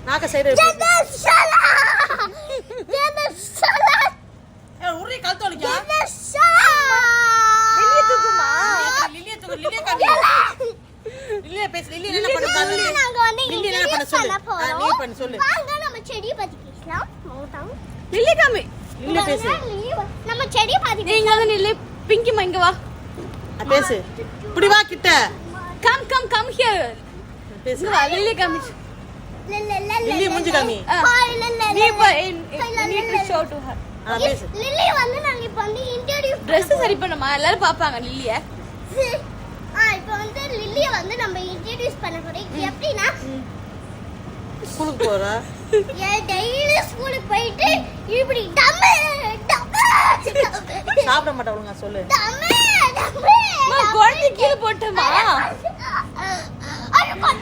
நாக்க சைடு ஜெனஷலா ஜெனஷலா உரி கல்தோலிக்கா லில்லி தூக்குமா லில்லிய காமி லில்லிய பேசு லில்லி என்ன பண்ண பாரு நாங்க வந்து லில்லி என்ன பண்ண சொல்லு நீ பண்ணு சொல்லு வாங்க நம்ம செடி பத்தி பேசலாம் மௌதாம் லில்லி காமி லில்லி பேசு நம்ம செடி பத்தி நீங்க வந்து லில்லி பிங்கி இங்க வா பேசு இப்படி வா கிட்ட கம் ஹியர் பேசு வா லில்லி காமி லில்லி மூஞ்சி காமி நீ need to show to her பேசு லில்லி வந்து நாங்க இப்ப வந்து இன்ட்ரோ듀ஸ் Dress சரி பண்ணுமா எல்லாரும் பாப்பாங்க லில்லிய இப்போ வந்து லில்லிய வந்து நம்ம இன்ட்ரோ듀ஸ் பண்ண போறோம் எப்படினா ஸ்கூலுக்கு போறா டெய்லி ஸ்கூலுக்கு போயிட்டு இப்படி டம்மு சாப்பிட மாட்டா ஒழுங்கா சொல்லு டம்மு குழந்தை கீழே போட்டமா